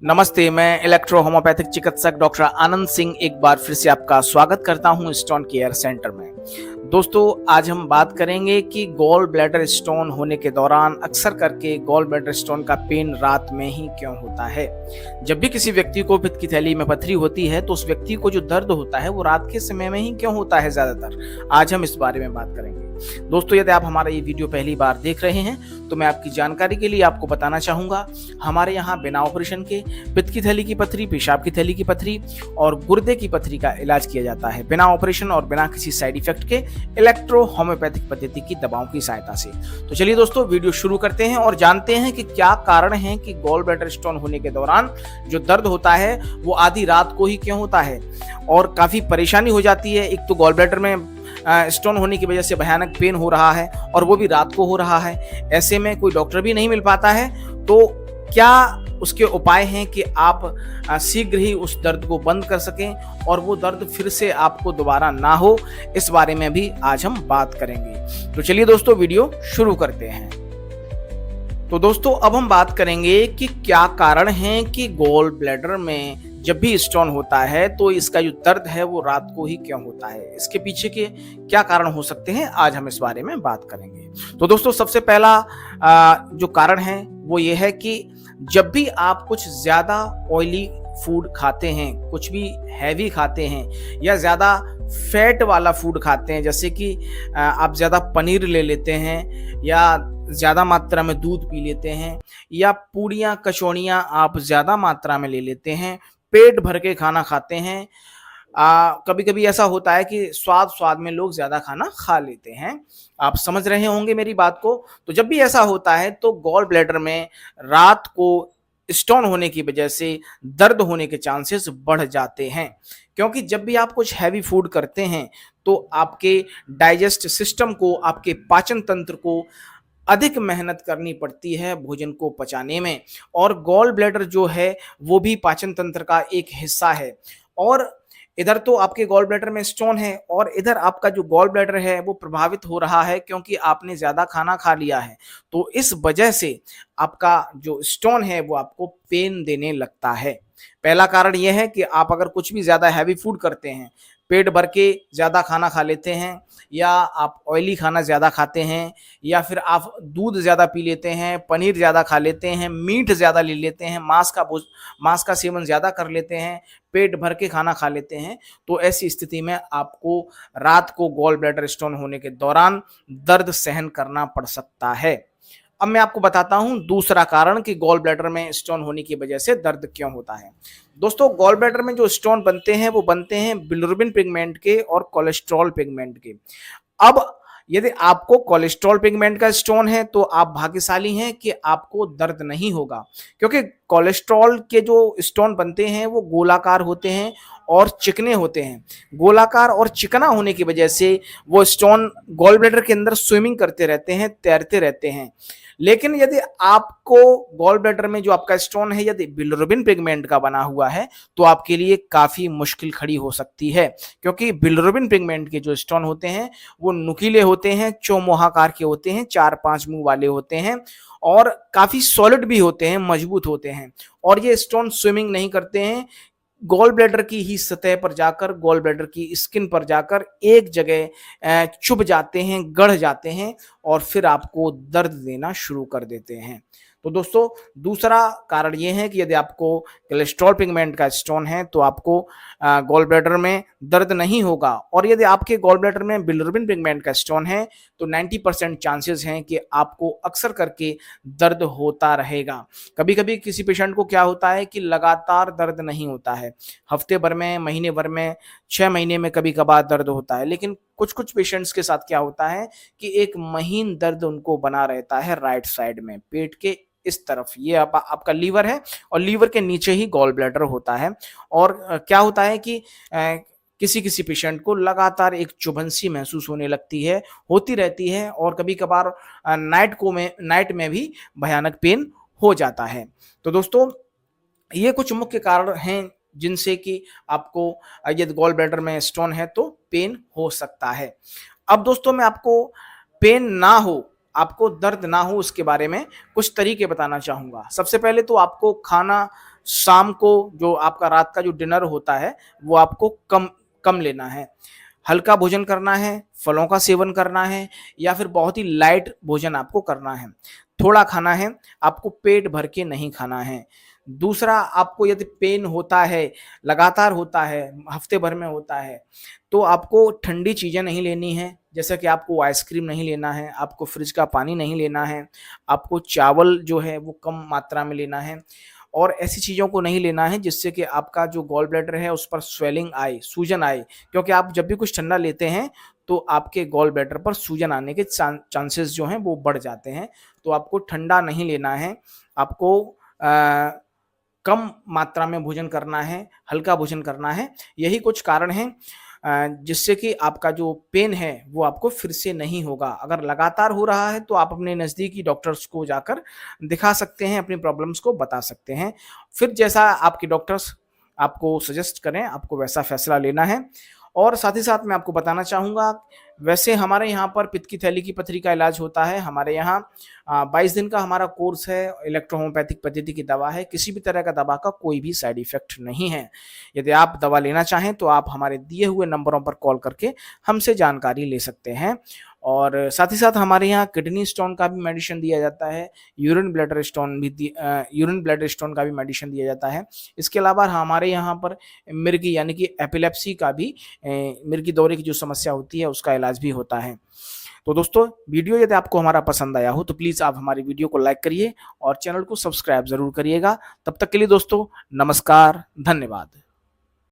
नमस्ते, मैं electro homeopathic चिकित्सक डॉक्टर आनंद सिंह एक बार फिर से आपका स्वागत करता हूं स्टोन केयर सेंटर में। दोस्तों, आज हम बात करेंगे कि गॉल ब्लैडर स्टोन होने के दौरान अक्सर करके गॉल ब्लैडर स्टोन का पेन रात में ही क्यों होता है। जब भी किसी व्यक्ति को पित्त की थैली में पथरी होती है तो उस व्यक्ति को जो दर्द होता है वो रात के समय में ही क्यों होता है ज्यादातर। आज हम इस बारे में बात करेंगे। दोस्तों, यदि आप हमारा ये वीडियो पहली बार देख रहे हैं तो मैं आपकी जानकारी के लिए आपको बताना चाहूंगा, हमारे यहाँ बिना ऑपरेशन के पित्त की थैली की पथरी, पेशाब की थैली की पथरी और गुर्दे की पथरी का इलाज किया जाता है बिना ऑपरेशन और बिना किसी साइड इफेक्ट के इलेक्ट्रो होम्योपैथिक पद्धति की दवाओं की सहायता से। तो चलिए दोस्तों, वीडियो शुरू करते हैं और जानते हैं कि क्या कारण है कि गॉल ब्लैडर स्टोन होने के दौरान जो दर्द होता है वो आधी रात को ही क्यों होता है और काफी परेशानी हो जाती है। एक तो गॉल ब्लैडर में स्टोन होने की वजह से भयानक पेन हो रहा है और वो भी रात को हो रहा है। ऐसे में कोई डॉक्टर भी नहीं मिल पाता है, तो क्या उसके उपाय हैं कि आप शीघ्र ही उस दर्द को बंद कर सकें और वो दर्द फिर से आपको दोबारा ना हो, इस बारे में भी आज हम बात करेंगे। तो चलिए दोस्तों, वीडियो शुरू करते हैं। तो दोस्तों, अब हम बात करेंगे कि क्या कारण है कि गॉल ब्लैडर में जब भी स्टोन होता है तो इसका जो दर्द है वो रात को ही क्यों होता है, इसके पीछे के क्या कारण हो सकते हैं, आज हम इस बारे में बात करेंगे। तो दोस्तों, सबसे पहला जो कारण है वो ये है कि जब भी आप कुछ ज्यादा ऑयली फूड खाते हैं, कुछ भी हैवी खाते हैं या ज्यादा फैट वाला फूड खाते हैं, जैसे कि आप ज्यादा पनीर ले लेते हैं या ज्यादा मात्रा में दूध पी लेते हैं या पूड़ियाँ कचौड़ियाँ आप ज्यादा मात्रा में ले लेते हैं, पेट भर के खाना खाते हैं। कभी कभी ऐसा होता है कि स्वाद में लोग ज्यादा खाना खा लेते हैं। आप समझ रहे होंगे मेरी बात को। तो जब भी ऐसा होता है तो गॉल ब्लैडर में रात को स्टोन होने की वजह से दर्द होने के चांसेस बढ़ जाते हैं, क्योंकि जब भी आप कुछ हैवी फूड करते हैं तो आपके डाइजेस्ट सिस्टम को, आपके पाचन तंत्र को अधिक मेहनत करनी पड़ती है भोजन को पचाने में। और गॉल ब्लैडर जो है वो भी पाचन तंत्र का एक हिस्सा है। और इधर तो आपके गॉल ब्लैडर में स्टोन है और इधर आपका जो गॉल ब्लैडर है वो प्रभावित हो रहा है क्योंकि आपने ज्यादा खाना खा लिया है। तो इस वजह से आपका जो स्टोन है वो आपको पेन देने लगता है। पहला कारण यह है कि आप अगर कुछ भी ज्यादा हैवी फूड करते हैं, पेट भर के ज्यादा खाना खा लेते हैं या आप ऑयली खाना ज्यादा खाते हैं या फिर आप दूध ज्यादा पी लेते हैं, पनीर ज्यादा खा लेते हैं, मीट ज्यादा ले लेते हैं, मांस का सेवन ज्यादा कर लेते हैं, पेट भर के खाना खा लेते हैं, तो ऐसी स्थिति में आपको रात को गॉल ब्लैडर स्टोन होने के दौरान दर्द सहन करना पड़ सकता है। अब मैं आपको बताता हूं दूसरा कारण कि गॉल ब्लैडर में स्टोन होने की वजह से दर्द क्यों होता है। दोस्तों, गॉल ब्लैडर में जो स्टोन बनते हैं वो बनते हैं बिलिरुबिन पिगमेंट के और कोलेस्ट्रॉल पिगमेंट के। अब यदि आपको कोलेस्ट्रॉल पिगमेंट का स्टोन है तो आप भाग्यशाली हैं कि आपको दर्द नहीं होगा, क्योंकि कोलेस्ट्रॉल के जो स्टोन बनते हैं वो गोलाकार होते हैं और चिकने होते हैं। गोलाकार और चिकना होने की वजह से वो स्टोन गॉल ब्लैडर के अंदर स्विमिंग करते रहते हैं, तैरते रहते हैं। लेकिन यदि आपको गॉल ब्लैडर में जो आपका स्टोन है यदि बिलिरुबिन पिगमेंट का बना हुआ है तो आपके लिए काफी मुश्किल खड़ी हो सकती है, क्योंकि बिलिरुबिन पिगमेंट के जो स्टोन होते हैं वो नुकीले होते हैं, चौमुहाकार के होते हैं, 4-5 मुंह वाले होते हैं और काफी सॉलिड भी होते हैं, मजबूत होते हैं। और ये स्टोन स्विमिंग नहीं करते हैं, गॉल ब्लैडर की ही सतह पर जाकर, गॉल ब्लैडर की स्किन पर जाकर एक जगह चुभ जाते हैं, गढ़ जाते हैं और फिर आपको दर्द देना शुरू कर देते हैं। तो दोस्तों, दूसरा कारण ये है कि यदि आपको कोलेस्ट्रॉल पिगमेंट का स्टोन है तो आपको गॉल ब्लैडर में दर्द नहीं होगा। और यदि आपके गॉल ब्लैडर में बिलिरुबिन पिगमेंट का स्टोन है तो 90% चांसेस हैं कि आपको अक्सर करके दर्द होता रहेगा। कभी कभी किसी पेशेंट को क्या होता है कि लगातार दर्द नहीं होता है, हफ्ते भर में, महीने भर में, 6 महीने में कभी कभार दर्द होता है। लेकिन कुछ कुछ पेशेंट्स के साथ क्या होता है कि एक महीन दर्द उनको बना रहता है राइट साइड में, पेट के इस तरफ। ये आपका लीवर है और लीवर के नीचे ही गॉल ब्लैडर होता है। और क्या होता है कि किसी किसी पेशेंट को लगातार एक चुभन सी महसूस होने लगती है, होती रहती है और कभी कभार नाइट में भी भयानक पेन हो जाता है। तो दोस्तों, ये कुछ मुख्य कारण हैं जिनसे कि आपको यदि गॉल ब्लैडर में स्टोन है तो पेन हो सकता है। अब दोस्तों, मैं आपको पेन ना हो, आपको दर्द ना हो, उसके बारे में कुछ तरीके बताना चाहूंगा। सबसे पहले तो आपको खाना शाम को जो आपका रात का जो डिनर होता है वो आपको कम कम लेना है। हल्का भोजन करना है, फलों का सेवन करना है या फिर बहुत ही लाइट भोजन आपको करना है। थोड़ा खाना है, आपको पेट भर के नहीं खाना है। दूसरा, आपको यदि पेन होता है, लगातार होता है, हफ्ते भर में होता है, तो आपको ठंडी चीज़ें नहीं लेनी है, जैसे कि आपको आइसक्रीम नहीं लेना है, आपको फ्रिज का पानी नहीं लेना है, आपको चावल जो है वो कम मात्रा में लेना है और ऐसी चीज़ों को नहीं लेना है जिससे कि आपका जो गॉल ब्लैडर है उस पर स्वेलिंग आए, सूजन आए। क्योंकि आप जब भी कुछ ठंडा लेते हैं तो आपके गॉल ब्लैडर पर सूजन आने के चांसेस जो हैं वो बढ़ जाते हैं। तो आपको ठंडा नहीं लेना है, आपको कम मात्रा में भोजन करना है, हल्का भोजन करना है। यही कुछ कारण हैं जिससे कि आपका जो पेन है वो आपको फिर से नहीं होगा। अगर लगातार हो रहा है तो आप अपने नज़दीकी डॉक्टर्स को जाकर दिखा सकते हैं, अपनी प्रॉब्लम्स को बता सकते हैं। फिर जैसा आपके डॉक्टर्स आपको सजेस्ट करें, आपको वैसा फैसला लेना है। और साथ ही साथ मैं आपको बताना चाहूँगा, वैसे हमारे यहाँ पर पित्त की थैली की पथरी का इलाज होता है। हमारे यहाँ 22 दिन का हमारा कोर्स है, इलेक्ट्रो होम्योपैथिक पद्धति की दवा है, किसी भी तरह का दवा का कोई भी साइड इफ़ेक्ट नहीं है। यदि आप दवा लेना चाहें तो आप हमारे दिए हुए नंबरों पर कॉल करके हमसे जानकारी ले सकते हैं। और साथ ही साथ हमारे यहाँ किडनी स्टोन का भी मेडिसिन दिया जाता है, यूरिन ब्लैडर स्टोन का भी मेडिसिन दिया जाता है। इसके अलावा हमारे यहाँ पर मिर्गी यानी कि एपिलेप्सी का भी मिर्गी दौरे की जो समस्या होती है उसका इलाज भी होता है। तो दोस्तों, वीडियो यदि आपको हमारा पसंद आया हो तो प्लीज़ आप हमारी वीडियो को लाइक करिए और चैनल को सब्सक्राइब ज़रूर करिएगा। तब तक के लिए दोस्तों, नमस्कार, धन्यवाद।